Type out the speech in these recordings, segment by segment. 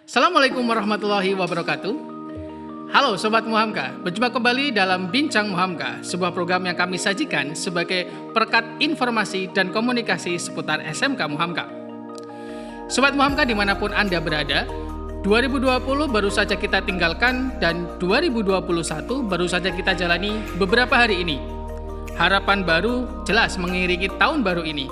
Assalamualaikum warahmatullahi wabarakatuh. Halo Sobat Muhamka, berjumpa kembali dalam Bincang Muhamka, sebuah program yang kami sajikan sebagai perekat informasi dan komunikasi seputar SMK Muhamka. Sobat Muhamka dimanapun Anda berada, 2020 baru saja kita tinggalkan dan 2021 baru saja kita jalani beberapa hari ini. Harapan baru jelas mengiringi tahun baru ini.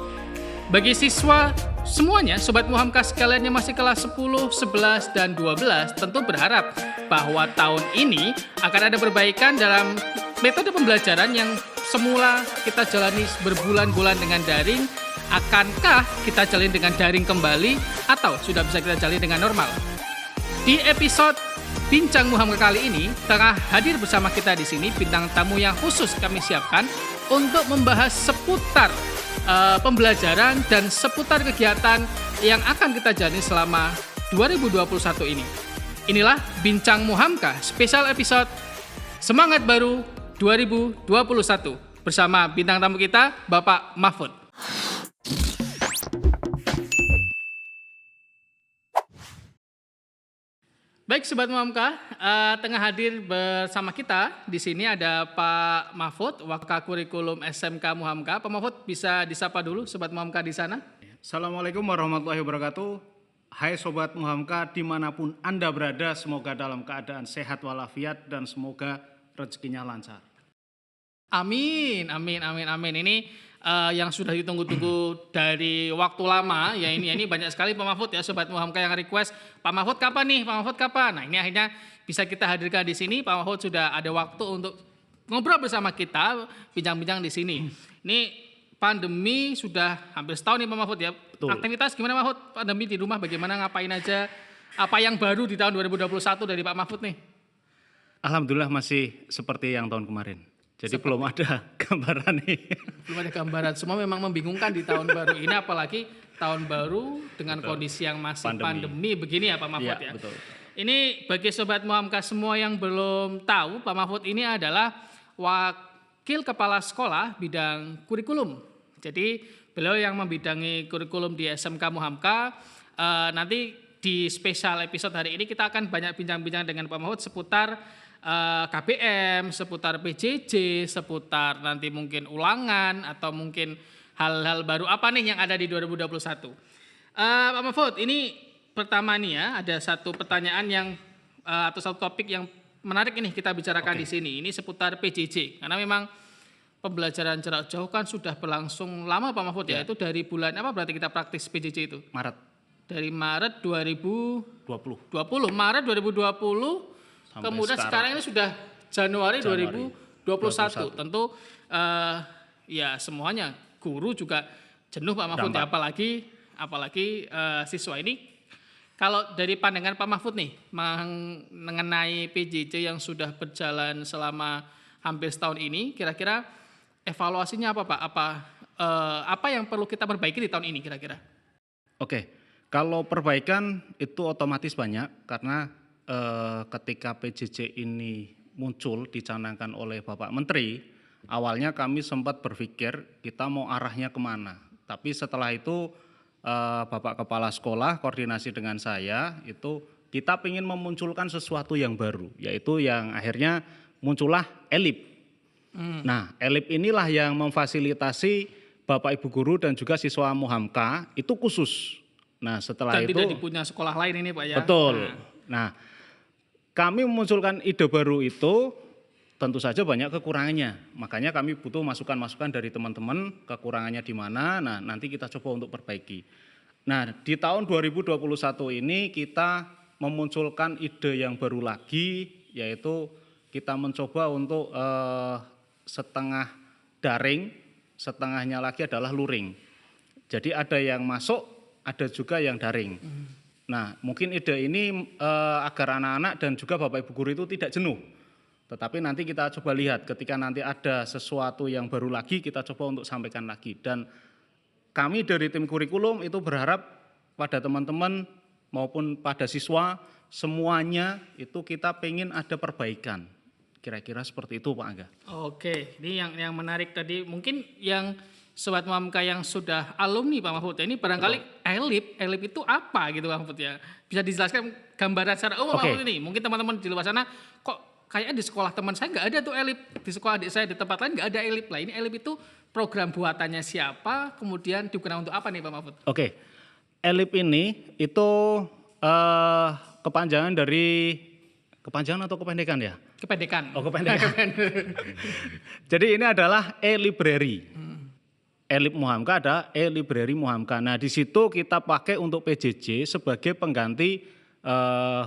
Bagi siswa semuanya, Sobat Muhamka sekalian yang masih kelas 10, 11, dan 12 tentu berharap bahwa tahun ini akan ada perbaikan dalam metode pembelajaran yang semula kita jalani berbulan-bulan dengan daring. Akankah kita jalani dengan daring kembali atau sudah bisa kita jalani dengan normal? Di episode Bincang Muhamka kali ini tengah hadir bersama kita di sini bintang tamu yang khusus kami siapkan untuk membahas seputar pembelajaran dan seputar kegiatan yang akan kita jalani selama 2021 ini. Inilah Bincang Muhamka spesial episode Semangat Baru 2021 bersama bintang tamu kita Bapak Mahfud. Baik Sobat Muhamka, tengah hadir bersama kita di sini ada Pak Mahfud, Wakakurikulum SMK Muhamka. Pak Mahfud bisa disapa dulu Sobat Muhamka di sana. Assalamualaikum warahmatullahi wabarakatuh. Hai Sobat Muhamka dimanapun Anda berada, semoga dalam keadaan sehat walafiat dan semoga rezekinya lancar. Amin, amin, amin, amin. Ini yang sudah ditunggu-tunggu dari waktu lama ya ini banyak sekali Pak Mahfud ya Sobat Muhamka yang request Pak Mahfud kapan nih, Pak Mahfud kapan? Nah ini akhirnya bisa kita hadirkan di sini. Pak Mahfud sudah ada waktu untuk ngobrol bersama kita, bincang-bincang di sini. Ini pandemi sudah hampir setahun nih Pak Mahfud ya. Betul. Aktivitas gimana Pak Mahfud? Pandemi di rumah bagaimana, ngapain aja? Apa yang baru di tahun 2021 dari Pak Mahfud nih? Alhamdulillah masih seperti yang tahun kemarin. Jadi belum ada gambaran nih. Belum ada gambaran. Semua memang membingungkan di tahun baru ini, apalagi tahun baru dengan Betul. Kondisi yang masih pandemi begini ya Pak Mahfud ya. Betul. Ini bagi Sobat Muhamka semua yang belum tahu, Pak Mahfud ini adalah Wakil Kepala Sekolah bidang kurikulum. Jadi beliau yang membidangi kurikulum di SMK Muhamka. Nanti di spesial episode hari ini kita akan banyak bincang-bincang dengan Pak Mahfud seputar KBM, seputar PJJ, seputar nanti mungkin ulangan atau mungkin hal-hal baru apa nih yang ada di 2021. Pak Mahfud, ini pertama nih ya, ada satu pertanyaan yang atau satu topik yang menarik ini kita bicarakan di sini. Ini seputar PJJ, karena memang pembelajaran jarak jauh kan sudah berlangsung lama Pak Mahfud ya. Itu dari bulan apa berarti kita praktis PJJ itu? Maret. Dari Maret 2020. 20. Maret 2020. Sampai kemudian sekarang ini sudah Januari 2021. Tentu ya semuanya guru juga jenuh Pak Mahfud ya, apalagi siswa ini. Kalau dari pandangan Pak Mahfud nih mengenai PJJ yang sudah berjalan selama hampir setahun ini, kira-kira evaluasinya apa Pak? Apa yang perlu kita perbaiki di tahun ini kira-kira? Oke, kalau perbaikan itu otomatis banyak karena ketika PJJ ini muncul dicanangkan oleh Bapak Menteri, awalnya kami sempat berpikir kita mau arahnya kemana. Tapi setelah itu Bapak Kepala Sekolah koordinasi dengan saya, itu kita ingin memunculkan sesuatu yang baru, yaitu yang akhirnya muncullah ELIP. Nah, ELIP inilah yang memfasilitasi Bapak Ibu Guru dan juga siswa Muhamka itu khusus. Nah, setelah dan itu tidak dipunya sekolah lain ini Pak ya. Betul. Nah, kami memunculkan ide baru itu tentu saja banyak kekurangannya. Makanya kami butuh masukan-masukan dari teman-teman, kekurangannya di mana. Nah, nanti kita coba untuk perbaiki. Nah, di tahun 2021 ini kita memunculkan ide yang baru lagi, yaitu kita mencoba untuk setengah daring, setengahnya lagi adalah luring. Jadi ada yang masuk, ada juga yang daring. Nah, mungkin ide ini agar anak-anak dan juga Bapak Ibu Guru itu tidak jenuh. Tetapi nanti kita coba lihat ketika nanti ada sesuatu yang baru lagi, kita coba untuk sampaikan lagi. Dan kami dari tim kurikulum itu berharap pada teman-teman maupun pada siswa, semuanya itu kita pengen ada perbaikan. Kira-kira seperti itu Pak Angga. Oke, ini yang menarik tadi. Mungkin yang Sobat Muhamka yang sudah alumni Pak Mahfud ini barangkali elip itu apa gitu Pak Mahfud ya. Bisa dijelaskan gambaran secara umum Pak Oke. Mahfud ini. Mungkin teman-teman di luar sana kok kayaknya di sekolah teman saya nggak ada tuh elip. Di sekolah adik saya di tempat lain nggak ada elip. Lah ini elip itu program buatannya siapa, kemudian digunakan untuk apa nih Pak Mahfud? Oke. ELIP ini itu kepanjangan dari kepanjangan atau kependekan ya? Kependekan. Oh, kependekan. Jadi ini adalah e-library. E-lib Muhamka ada e-library Muhamka. Nah, di situ kita pakai untuk PJJ sebagai pengganti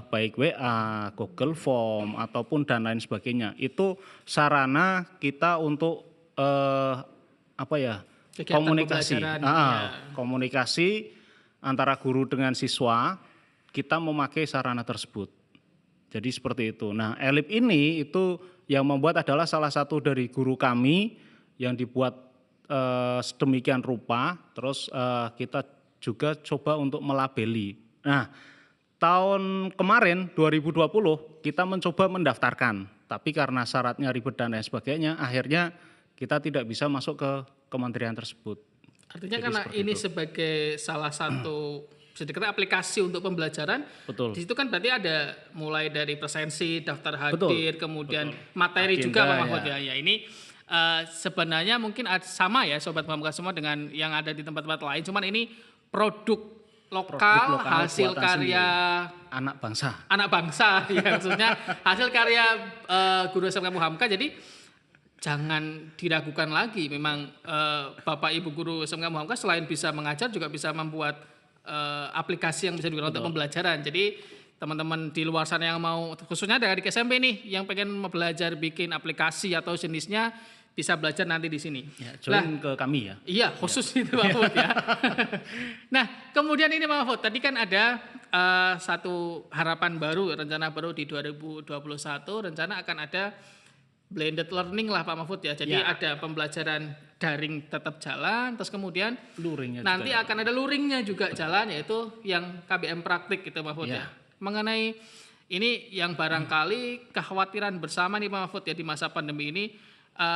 baik WA, Google Form ataupun dan lain sebagainya. Itu sarana kita untuk apa ya? Kegiatan Komunikasi. pembelajaran, ya. Komunikasi antara guru dengan siswa, kita memakai sarana tersebut. Jadi seperti itu. Nah, ELIP ini itu yang membuat adalah salah satu dari guru kami yang dibuat sedemikian rupa, terus kita juga coba untuk melabeli. Nah, tahun kemarin 2020 kita mencoba mendaftarkan, tapi karena syaratnya ribet dan lain sebagainya, akhirnya kita tidak bisa masuk ke kementerian tersebut. Artinya Jadi karena seperti ini itu. sebagai salah satu bisa dikatakan aplikasi untuk pembelajaran. Betul. Di situ kan berarti ada mulai dari presensi, daftar hadir, kemudian betul. materi Agenda, juga Pak Mahfud ya. ya. Ini sebenarnya mungkin sama ya Sobat Muhamka semua dengan yang ada di tempat-tempat lain. Cuman ini produk lokal, hasil buatan karya sendiri. Anak bangsa. anak bangsa ya maksudnya hasil karya guru SMK Muhamka. Jadi jangan diragukan lagi, memang Bapak Ibu guru SMK Muhamka selain bisa mengajar juga bisa membuat aplikasi yang bisa digunakan untuk pembelajaran. Jadi teman-teman di luar sana yang mau, khususnya dari SMP nih, yang pengen belajar bikin aplikasi atau jenisnya, bisa belajar nanti di sini. Ya, join ke kami ya. Iya, khusus itu Pak Mahfud ya. Nah, kemudian ini Pak Mahfud, tadi kan ada satu harapan baru, rencana baru di 2021, rencana akan ada blended learning lah Pak Mahfud ya. Jadi Ya. ada pembelajaran daring tetap jalan, terus kemudian Luringnya nanti juga. akan ada luringnya juga jalan, yaitu yang KBM praktik gitu Pak Mahfud ya. Mengenai ini yang barangkali kekhawatiran bersama nih Pak Mahfud ya di masa pandemi ini,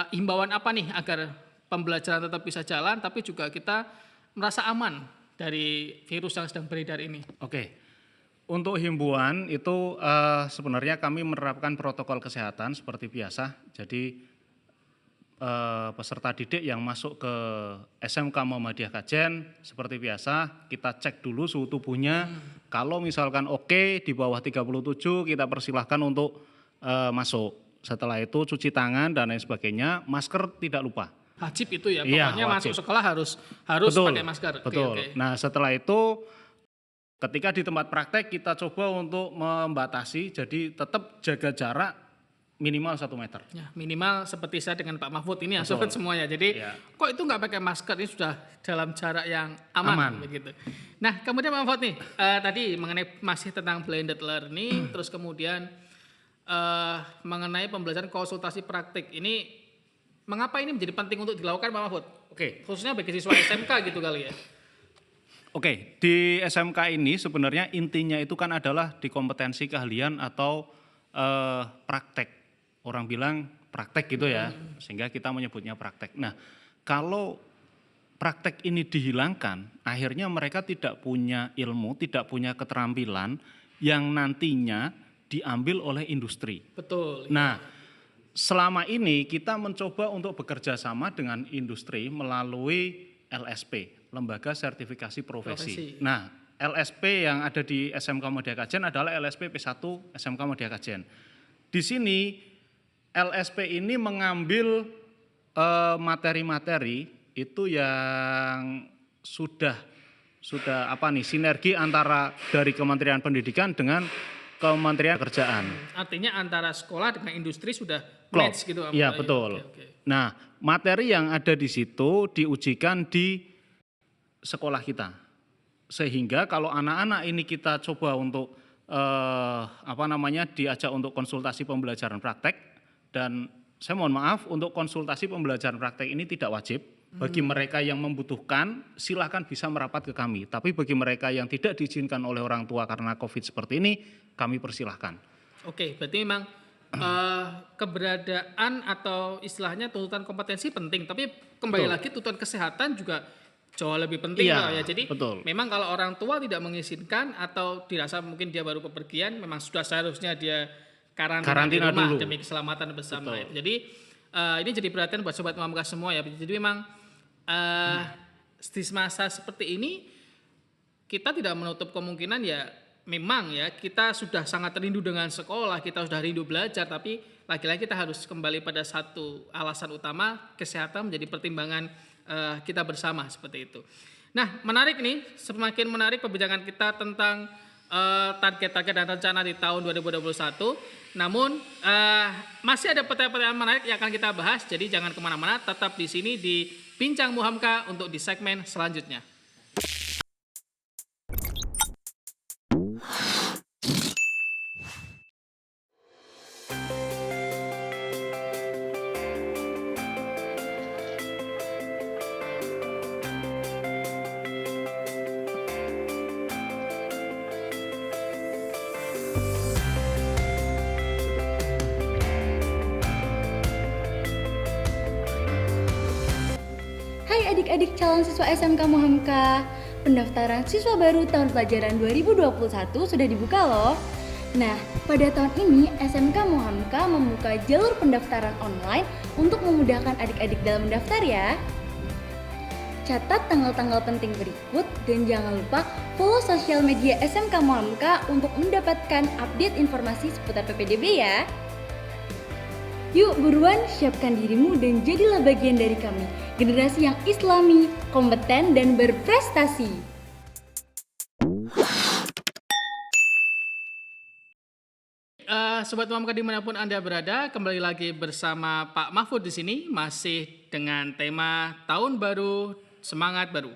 himbauan apa nih agar pembelajaran tetap bisa jalan tapi juga kita merasa aman dari virus yang sedang beredar ini. Oke. Untuk himbauan itu sebenarnya kami menerapkan protokol kesehatan seperti biasa. Jadi peserta didik yang masuk ke SMK Muhammadiyah Kajen seperti biasa kita cek dulu suhu tubuhnya. Kalau misalkan oke di bawah 37 kita persilahkan untuk masuk. Setelah itu cuci tangan dan lain sebagainya, masker tidak lupa. Wajib itu ya, Iya, pokoknya masuk wajib. sekolah harus Betul, pakai masker. Oke, betul. oke. Nah setelah itu ketika di tempat praktek kita coba untuk membatasi, jadi tetap jaga jarak minimal 1 meter. Ya, minimal seperti saya dengan Pak Mahfud ini ya Betul. sobat semuanya. Jadi Ya. kok itu nggak pakai masker, ini sudah dalam jarak yang aman. Begitu. Nah kemudian Pak Mahfud nih, tadi mengenai masih tentang blended learning, terus kemudian mengenai pembelajaran konsultasi praktik. Ini mengapa ini menjadi penting untuk dilakukan Pak Mahfud? Oke. Khususnya bagi siswa SMK gitu kali ya. Oke, di SMK ini sebenarnya intinya itu kan adalah di kompetensi keahlian atau praktek. Orang bilang praktek gitu ya, sehingga kita menyebutnya praktek. Nah, kalau praktek ini dihilangkan, akhirnya mereka tidak punya ilmu, tidak punya keterampilan yang nantinya diambil oleh industri. Betul. Nah, selama ini kita mencoba untuk bekerja sama dengan industri melalui LSP, Lembaga Sertifikasi Profesi. Nah, LSP yang ada di SMK Muhammadiyah Kajen adalah LSP P1 SMK Muhammadiyah Kajen. Di sini LSP ini mengambil materi-materi itu yang sudah apa nih sinergi antara dari Kementerian Pendidikan dengan Kementerian Pekerjaan. Artinya antara sekolah dengan industri sudah Klop. match gitu. Pak Iya, Mahfud. betul. Oke. Nah, materi yang ada di situ diujikan di sekolah kita. Sehingga kalau anak-anak ini kita coba untuk diajak untuk konsultasi pembelajaran praktek, dan saya mohon maaf untuk konsultasi pembelajaran praktek ini tidak wajib. Bagi mereka yang membutuhkan silahkan bisa merapat ke kami. Tapi bagi mereka yang tidak diizinkan oleh orang tua karena COVID seperti ini, kami persilahkan. Oke, berarti memang keberadaan atau istilahnya tuntutan kompetensi penting, tapi kembali Betul. lagi tuntutan kesehatan juga jauh lebih penting Iya, Pak ya. Jadi betul. memang kalau orang tua tidak mengizinkan atau dirasa mungkin dia baru bepergian, memang sudah seharusnya dia karantina di Karantina rumah dulu. demi keselamatan bersama. Betul. Jadi ini jadi perhatian buat sobat Muhamka semua ya. Jadi memang di masa seperti ini kita tidak menutup kemungkinan ya memang ya kita sudah sangat rindu dengan sekolah, kita sudah rindu belajar, tapi lagi-lagi kita harus kembali pada satu alasan utama, kesehatan menjadi pertimbangan kita bersama seperti itu. Nah, menarik nih, semakin menarik perbincangan kita tentang target-target dan rencana di tahun 2021. Namun masih ada pertanyaan-pertanyaan menarik yang akan kita bahas, jadi jangan kemana-mana, tetap di sini di Bincang Muhamka untuk di segmen selanjutnya. Hai adik-adik calon siswa SMK Muhamka, pendaftaran siswa baru tahun pelajaran 2021 sudah dibuka loh. Nah, pada tahun ini SMK Muhamka membuka jalur pendaftaran online untuk memudahkan adik-adik dalam mendaftar ya. Catat tanggal-tanggal penting berikut dan jangan lupa follow sosial media SMK Muhamka untuk mendapatkan update informasi seputar PPDB ya. Yuk buruan siapkan dirimu dan jadilah bagian dari kami, generasi yang islami, kompeten, dan berprestasi. Sobat Muhamka dimanapun Anda berada, kembali lagi bersama Pak Mahfud di sini, masih dengan tema Tahun Baru, Semangat Baru.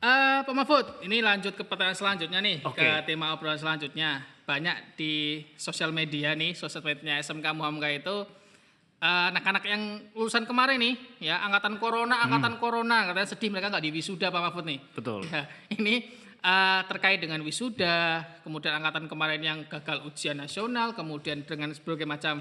Pak Mahfud, ini lanjut ke pertanyaan selanjutnya nih, Oke. ke tema obrolan selanjutnya. Banyak di sosial media nih, sosial media SMK Muhamka itu anak-anak yang lulusan kemarin nih, ya angkatan corona, katanya sedih mereka nggak di wisuda Pak Mahfud nih. Betul. Ya, ini terkait dengan wisuda, kemudian angkatan kemarin yang gagal ujian nasional, kemudian dengan berbagai macam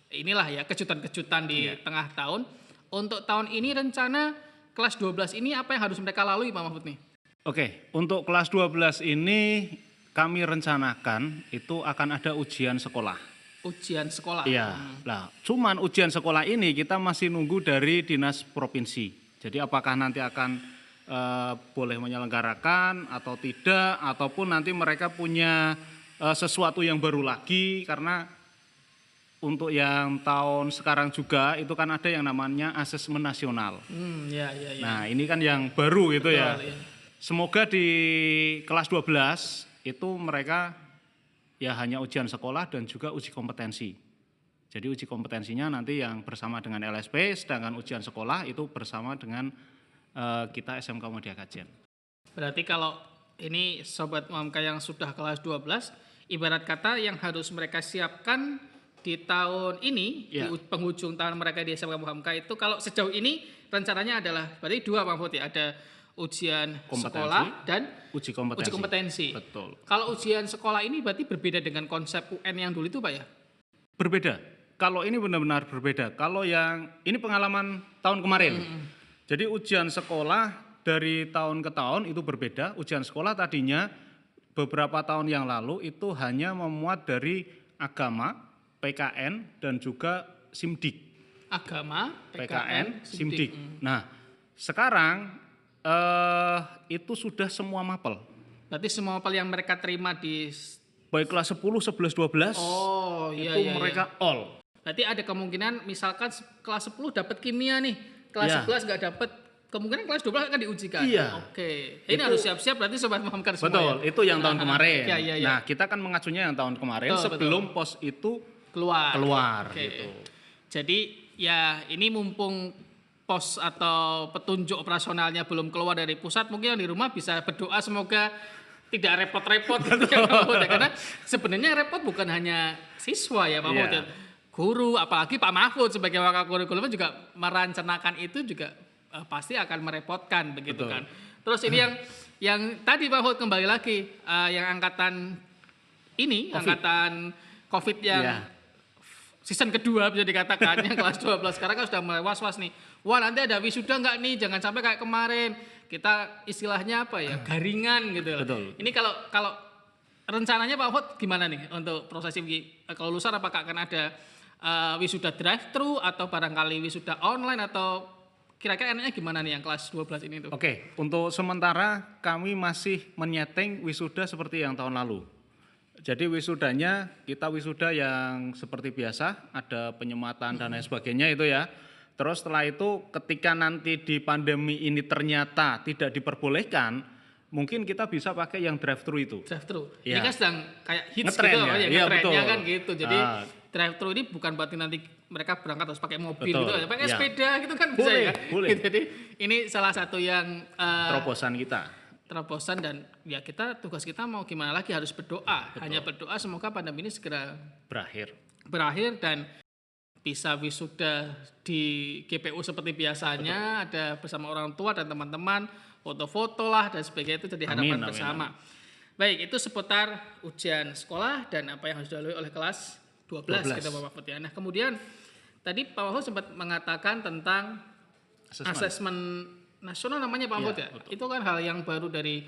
inilah ya kejutan-kejutan di tengah tahun. Untuk tahun ini rencana kelas 12 ini apa yang harus mereka lalui Pak Mahfud nih? Oke, untuk kelas 12 ini kami rencanakan itu akan ada ujian sekolah. Ujian sekolah. Iya. Nah, cuman ujian sekolah ini kita masih nunggu dari dinas provinsi. Jadi apakah nanti akan boleh menyelenggarakan atau tidak, ataupun nanti mereka punya sesuatu yang baru lagi, karena untuk yang tahun sekarang juga itu kan ada yang namanya asesmen nasional. Ya. Nah, ini kan yang baru gitu ya. Betul, iya. Semoga di kelas 12 itu mereka ya hanya ujian sekolah dan juga uji kompetensi. Jadi uji kompetensinya nanti yang bersama dengan LSP, sedangkan ujian sekolah itu bersama dengan kita SMK Muhammadiyah Kajian. Berarti kalau ini Sobat Muhamka yang sudah kelas 12, ibarat kata yang harus mereka siapkan di tahun ini, Ya. di penghujung tahun mereka di SMK Muhamka itu, kalau sejauh ini rencananya adalah, berarti dua Pak Mahfud ya, ada ujian Kompetensi sekolah dan Uji kompetensi. uji kompetensi. Betul. Kalau ujian sekolah ini berarti berbeda dengan konsep UN yang dulu itu Pak ya? Berbeda. Kalau ini benar-benar berbeda. Kalau yang ini pengalaman tahun kemarin. Jadi ujian sekolah dari tahun ke tahun itu berbeda. Ujian sekolah tadinya beberapa tahun yang lalu itu hanya memuat dari agama, PKN, dan juga SIMDIK. Agama, PKN, SIMDIK. Nah, sekarang itu sudah semua mapel. Berarti semua mapel yang mereka terima di Baik kelas 10, 11, 12 iya. mereka all. Berarti ada kemungkinan misalkan kelas 10 dapat kimia nih, kelas Iya. 11 nggak dapat, kemungkinan kelas 12 akan diujikan. Iya. Oke. Ini harus siap-siap berarti Sobat Muhamka semua. Betul, ya? itu yang tahun kemarin. Iya. Nah, kita kan mengacunya yang tahun kemarin Betul, sebelum pos itu keluar. Oke. gitu. Jadi ya ini mumpung pos atau petunjuk operasionalnya belum keluar dari pusat, mungkin yang di rumah bisa berdoa semoga tidak repot-repot gitu ya Pak Mahfud ya. Karena sebenarnya repot bukan hanya siswa ya Pak Mahfud ya. Guru, apalagi Pak Mahfud sebagai wakil kurikulum juga merencanakan itu juga pasti akan merepotkan begitu. Betul. Kan. Terus ini yang tadi Pak Mahfud kembali lagi yang angkatan ini, COVID. angkatan COVID yang Iya. season kedua bisa dikatakan yang kelas 12 sekarang kan sudah mulai was-was nih. Wah, nanti ada wisuda nggak nih? Jangan sampai kayak kemarin. Kita istilahnya apa ya? Garingan gitu loh. Betul. Ini kalau rencananya Pak Mahfud gimana nih untuk prosesi kelulusan, apakah akan ada wisuda drive thru atau barangkali wisuda online, atau kira-kira enaknya gimana nih yang kelas 12 ini tuh? Oke, untuk sementara kami masih menyeting wisuda seperti yang tahun lalu. Jadi wisudanya kita wisuda yang seperti biasa, ada penyematan dan lain sebagainya itu ya. Terus setelah itu ketika nanti di pandemi ini ternyata tidak diperbolehkan, mungkin kita bisa pakai yang drive thru itu. Drive thru. Ya. Ini kan sedang kayak hits Ngetren gitu, ya? ya, Iya, ngetrennya betul. kan gitu. Jadi drive thru ini bukan berarti nanti mereka berangkat harus pakai mobil Betul, gitu, ya. Pakai ya. sepeda gitu kan bisa Boleh, ya. boleh. Jadi ini salah satu yang Terobosan kita. terobosan, dan ya tugas kita mau gimana lagi, harus berdoa. Hanya berdoa semoga pandemi ini segera berakhir dan bisa wisuda di GPU seperti biasanya. Betul. Ada bersama orang tua dan teman-teman, foto-foto lah dan sebagainya, itu jadi harapan bersama. Baik, itu seputar ujian sekolah dan apa yang harus dilalui oleh kelas 12. Kita Pak Mahfud ya. Nah, kemudian tadi Pak Mahfud sempat mengatakan tentang asesmen nasional namanya Pak Mahfud ya. Itu kan hal yang baru dari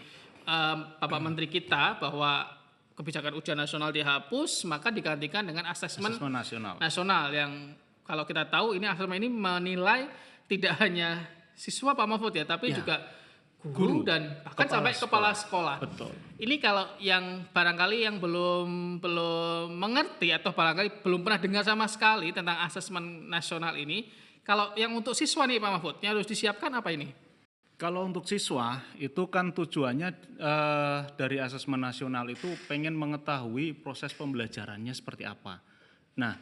Bapak Menteri kita, bahwa kebijakan ujian nasional dihapus, maka digantikan dengan asesmen nasional yang kalau kita tahu ini asesmen ini menilai tidak hanya siswa Pak Mahfud ya, tapi juga guru dan bahkan sampai kepala sekolah. Betul. Ini kalau yang barangkali yang belum mengerti atau barangkali belum pernah dengar sama sekali tentang asesmen nasional ini, kalau yang untuk siswa nih Pak Mahfud, yang harus disiapkan apa ini? Kalau untuk siswa itu kan tujuannya dari asesmen nasional itu pengen mengetahui proses pembelajarannya seperti apa. Nah,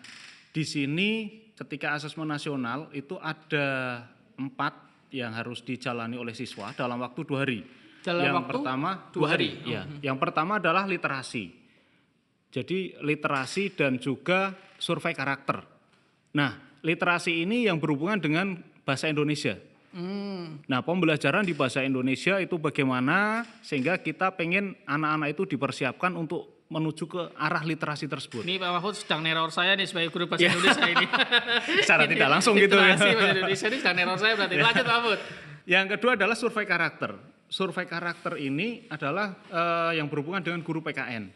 di sini ketika asesmen nasional itu ada 4 yang harus dijalani oleh siswa dalam waktu 2 hari. Yang pertama 2 hari. Ya. Yang pertama adalah literasi. Jadi literasi dan juga survei karakter. Nah, literasi ini yang berhubungan dengan bahasa Indonesia. Nah, pembelajaran di bahasa Indonesia itu bagaimana sehingga kita pengen anak-anak itu dipersiapkan untuk menuju ke arah literasi tersebut. Ini Pak Mahfud sedang neror saya nih sebagai guru bahasa Indonesia ini. Secara tidak langsung gitu ya. Literasi bahasa Indonesia ini sedang neror saya berarti. Lanjut Pak Mahfud. Yang kedua adalah survei karakter. Survei karakter ini adalah yang berhubungan dengan guru PKN.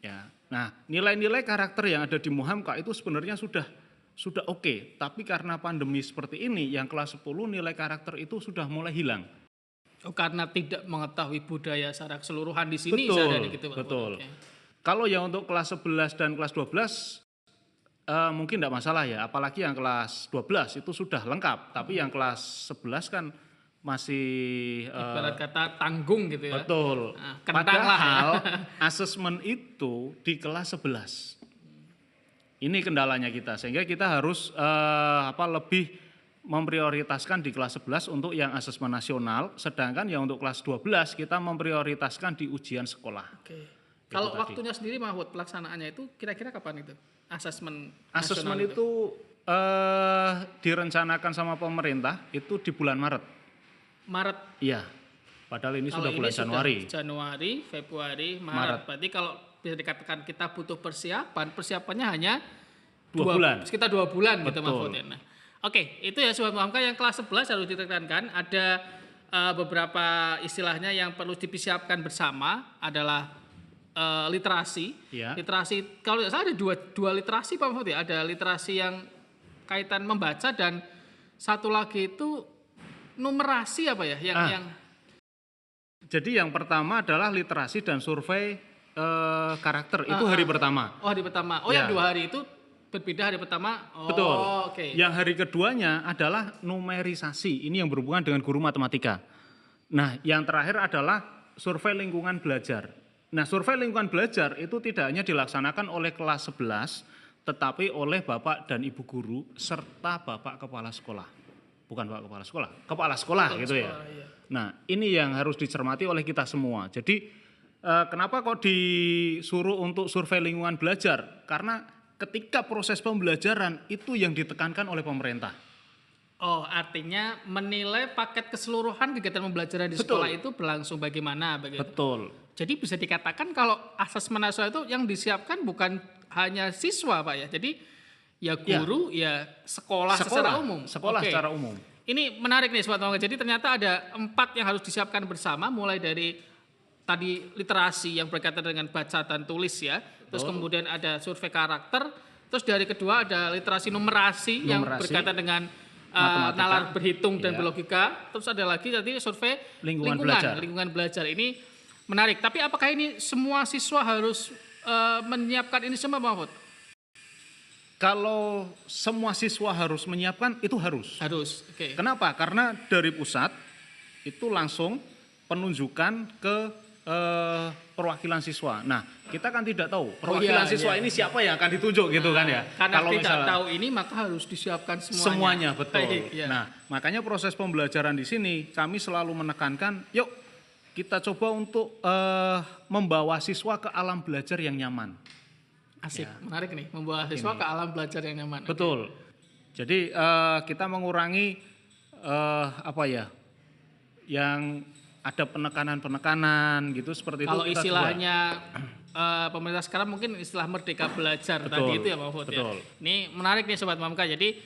Ya. Nah, nilai-nilai karakter yang ada di Muhamka itu sebenarnya sudah oke, tapi karena pandemi seperti ini, yang kelas 10 nilai karakter itu sudah mulai hilang. Oh, karena tidak mengetahui budaya secara keseluruhan di sini. Betul. Okay. Kalau yang untuk kelas 11 dan kelas 12 mungkin tidak masalah ya, apalagi yang kelas 12 itu sudah lengkap, tapi yang kelas 11 kan masih ibarat kata tanggung gitu ya. Betul. Nah, padahal asesmen itu di kelas 11. Ini kendalanya kita, sehingga kita harus lebih memprioritaskan di kelas 11 untuk yang asesmen nasional, sedangkan yang untuk kelas 12 kita memprioritaskan di ujian sekolah. Oke. Kalau waktunya sendiri Mahfud, pelaksanaannya itu kira-kira kapan itu? Asesmen itu direncanakan sama pemerintah itu di bulan Maret. Iya. Padahal ini sudah bulan Januari. Januari, Februari, Maret. Berarti kalau bisa dikatakan kita butuh persiapannya hanya 2 bulan. Sekitar 2 bulan. Betul. Gitu Mahfud ya. Nah, oke, itu ya Sobat Muhamka yang kelas 11 harus ditekankan. Ada beberapa istilahnya yang perlu dipersiapkan bersama adalah literasi. Ya. Literasi, kalau tidak salah ada dua literasi Pak Mahfud ya. Ada literasi yang kaitan membaca dan satu lagi itu numerasi apa ya? Jadi yang pertama adalah literasi dan survei karakter itu hari pertama. Oh, hari pertama. Oh, yang 2 hari itu berbeda hari pertama. Oh, betul. Okay. Yang hari keduanya adalah numerisasi. Ini yang berhubungan dengan guru matematika. Nah, yang terakhir adalah survei lingkungan belajar. Nah, survei lingkungan belajar itu tidak hanya dilaksanakan oleh kelas 11, tetapi oleh Bapak dan Ibu guru serta Bapak kepala sekolah. Bukan Bapak kepala sekolah, kepala sekolah gitu ya. Iya. Nah, ini yang harus dicermati oleh kita semua. Jadi kenapa kok disuruh untuk survei lingkungan belajar? Karena ketika proses pembelajaran itu yang ditekankan oleh pemerintah. Oh, artinya menilai paket keseluruhan kegiatan pembelajaran di sekolah itu berlangsung bagaimana begitu. Betul. Jadi bisa dikatakan kalau asesmen nasional itu yang disiapkan bukan hanya siswa Pak ya. Jadi ya guru, ya sekolah secara umum. Sekolah Oke. secara umum. Ini menarik nih Sobat Mangga. Jadi ternyata ada 4 yang harus disiapkan bersama, mulai dari tadi literasi yang berkaitan dengan baca dan tulis ya. Terus kemudian ada survei karakter. Terus dari kedua ada literasi numerasi yang berkaitan dengan Matematika. nalar berhitung dan Iya. berlogika. Terus ada lagi tadi survei Lingkungan belajar. Ini menarik. Tapi apakah ini semua siswa harus menyiapkan ini semua, Pak Mahfud? Kalau semua siswa harus menyiapkan, itu harus. Harus. Oke. Kenapa? Karena dari pusat itu langsung penunjukan ke perwakilan siswa. Nah, kita kan tidak tahu perwakilan siswa ini siapa yang akan ditunjuk gitu kan ya. Karena Kalau tidak misalnya tahu ini maka harus disiapkan semuanya. semuanya betul. Baik, ya. Nah, makanya proses pembelajaran di sini kami selalu menekankan, yuk kita coba untuk membawa siswa ke alam belajar yang nyaman. Asik, menarik nih, membawa siswa ke alam belajar yang nyaman. Betul. Jadi kita mengurangi apa ya, yang ada penekanan-penekanan gitu seperti Kalau itu. Kita istilahnya pemerintah sekarang mungkin istilah merdeka belajar Betul, tadi itu ya Pak Mahfud ya. betul. Ini menarik nih Sobat Mamka. Jadi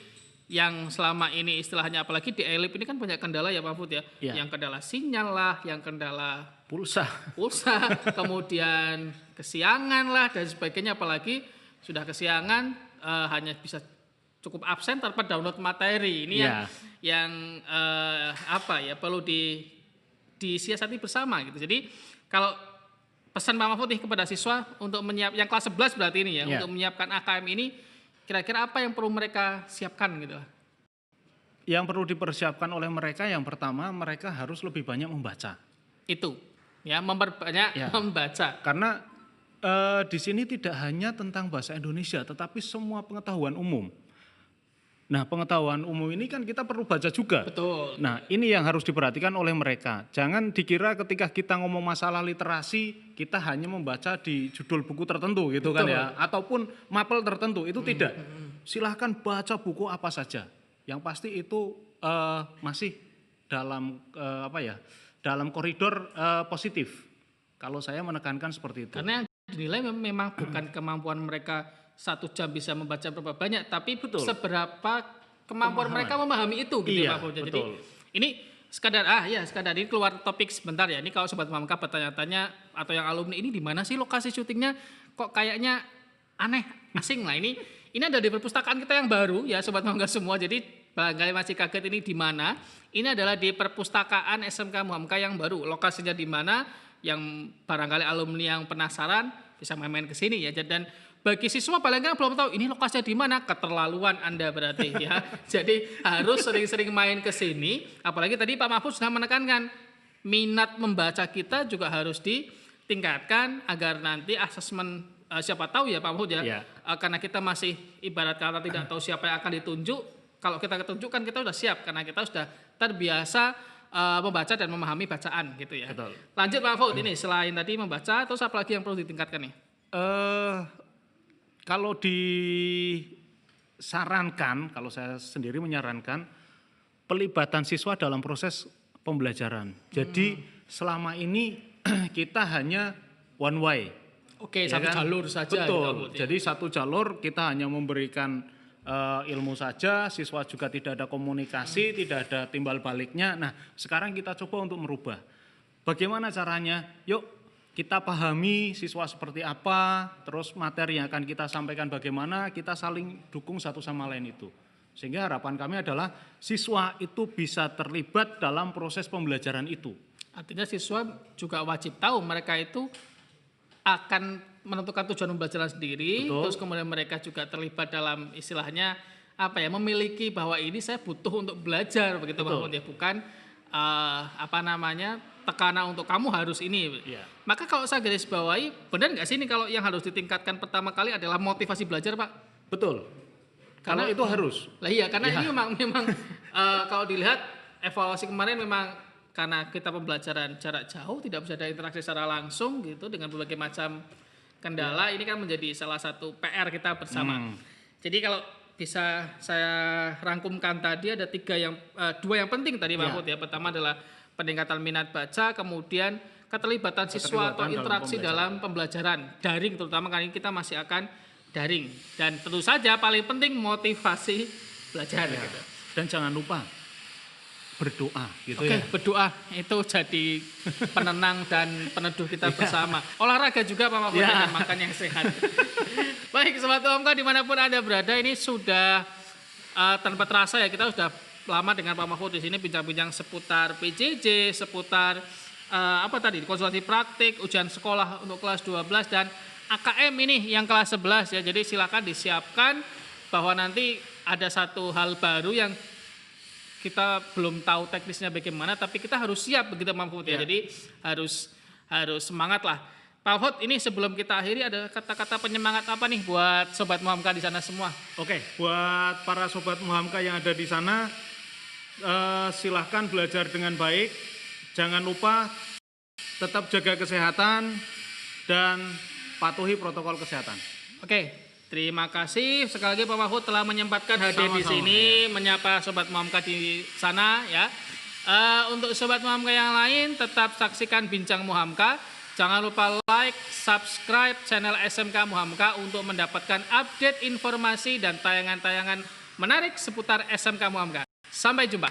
yang selama ini istilahnya apalagi di ELIP ini kan banyak kendala ya Pak Mahfud ya. Iya. Yang kendala sinyal lah, yang kendala pulsa. pulsa, kemudian kesiangan lah dan sebagainya, apalagi sudah kesiangan hanya bisa cukup absen tanpa download materi. Ini Iya. yang apa ya perlu disiasati bersama gitu. Jadi kalau pesan Pak Mahfud nih kepada siswa untuk yang kelas 11 berarti ini ya, Iya. untuk menyiapkan AKM ini kira-kira apa yang perlu mereka siapkan gitu. Yang perlu dipersiapkan oleh mereka yang pertama mereka harus lebih banyak membaca. Itu ya, memperbanyak Ya. membaca. Karena di sini tidak hanya tentang bahasa Indonesia, tetapi semua pengetahuan umum. Nah, pengetahuan umum ini kan kita perlu baca juga. Betul. Nah, ini yang harus diperhatikan oleh mereka. Jangan dikira ketika kita ngomong masalah literasi, kita hanya membaca di judul buku tertentu gitu kan ya, ataupun mapel tertentu, itu tidak. Silahkan baca buku apa saja. Yang pasti itu masih dalam apa ya, dalam koridor positif. Kalau saya menekankan seperti itu. Karena yang dinilai memang bukan kemampuan mereka 1 jam bisa membaca berapa banyak, tapi seberapa kemampuan mereka memahami itu gitu Iya, ya Pak Fauzi. Jadi betul. ini sekadar ini keluar topik sebentar ya. Ini kalau Sobat Mamka bertanya-tanya atau yang alumni ini di mana sih lokasi syutingnya, kok kayaknya aneh, asing lah. Ini ada di perpustakaan kita yang baru ya Sobat Mamka semua. Jadi barangkali masih kaget ini di mana. Ini adalah di perpustakaan SMK Muhamka yang baru. Lokasinya di mana? Yang barangkali alumni yang penasaran bisa main-main ke sini ya. Dan bagi siswa paling nggak belum tahu ini lokasinya di mana, keterlaluan Anda berarti ya. Jadi harus sering-sering main ke sini. Apalagi tadi Pak Mahfud sudah menekankan minat membaca kita juga harus ditingkatkan agar nanti asesmen siapa tahu ya Pak Mahfud ya. Iya. Karena kita masih ibarat kata tidak tahu siapa yang akan ditunjuk. Kalau kita ketunjukkan kita sudah siap karena kita sudah terbiasa membaca dan memahami bacaan gitu ya. Betul. Lanjut Pak Mahfud, ini selain tadi membaca, terus apa lagi yang perlu ditingkatkan nih? Kalau disarankan, kalau saya sendiri menyarankan pelibatan siswa dalam proses pembelajaran. Jadi selama ini kita hanya one way. Oke, Ya satu kan? jalur saja. Betul. gitu, Bu, ya. Jadi satu jalur kita hanya memberikan ilmu saja, siswa juga tidak ada komunikasi, tidak ada timbal baliknya. Nah, sekarang kita coba untuk merubah. Bagaimana caranya? Yuk kita pahami siswa seperti apa, terus materi yang akan kita sampaikan bagaimana, kita saling dukung satu sama lain itu. Sehingga harapan kami adalah siswa itu bisa terlibat dalam proses pembelajaran itu. Artinya siswa juga wajib tahu mereka itu akan menentukan tujuan pembelajaran sendiri. Betul. Terus kemudian mereka juga terlibat dalam istilahnya apa ya, memiliki bahwa ini saya butuh untuk belajar begitu Pak Betul. Mahfud ya, bukan apa namanya tekanan untuk kamu harus ini. Iya. Maka kalau saya garis bawahi, benar nggak sih ini kalau yang harus ditingkatkan pertama kali adalah motivasi belajar Pak? Betul. Kalau Karena- itu harus. Lah iya, karena Ya. ini memang kalau dilihat evaluasi kemarin memang karena kita pembelajaran jarak jauh tidak bisa ada interaksi secara langsung gitu dengan berbagai macam kendala, ini kan menjadi salah satu PR kita bersama. Jadi kalau bisa saya rangkumkan tadi ada dua yang penting tadi Pak Ya. Mahfud ya. Pertama adalah peningkatan minat baca, kemudian keterlibatan siswa atau Keterlibatan dalam interaksi dalam pembelajaran daring, terutama kali ini kita masih akan daring. Dan tentu saja paling penting motivasi belajar Ya. gitu. Dan jangan lupa berdoa gitu Oke, ya. berdoa itu jadi penenang dan peneduh kita bersama. Olahraga juga Pak Mahfud Ya. dan makan yang sehat. Baik, Sobat UMK dimanapun Anda berada, ini sudah tanpa terasa ya kita sudah lama dengan Pak Mahfud di sini bincang-bincang seputar PJJ, seputar apa tadi konsultasi praktik, ujian sekolah untuk kelas 12 dan AKM ini yang kelas 11 ya. Jadi silakan disiapkan bahwa nanti ada satu hal baru yang kita belum tahu teknisnya bagaimana, tapi kita harus siap begitu Pak Mahfud ya. Ya. Jadi harus semangat lah. Pak Mahfud, ini sebelum kita akhiri ada kata-kata penyemangat apa nih buat Sobat Muhamka di sana semua? Oke, buat para sobat Muhamka yang ada di sana, silahkan belajar dengan baik. Jangan lupa tetap jaga kesehatan dan patuhi protokol kesehatan. Oke, terima kasih sekali lagi Pak Mahfud telah menyempatkan hadir di Sama-sama, sini menyapa Sobat Muhamka di sana ya. Untuk Sobat Muhamka yang lain tetap saksikan Bincang Muhamka. Jangan lupa like, subscribe channel SMK Muhamka untuk mendapatkan update informasi dan tayangan-tayangan menarik seputar SMK Muhamka. Sampai jumpa.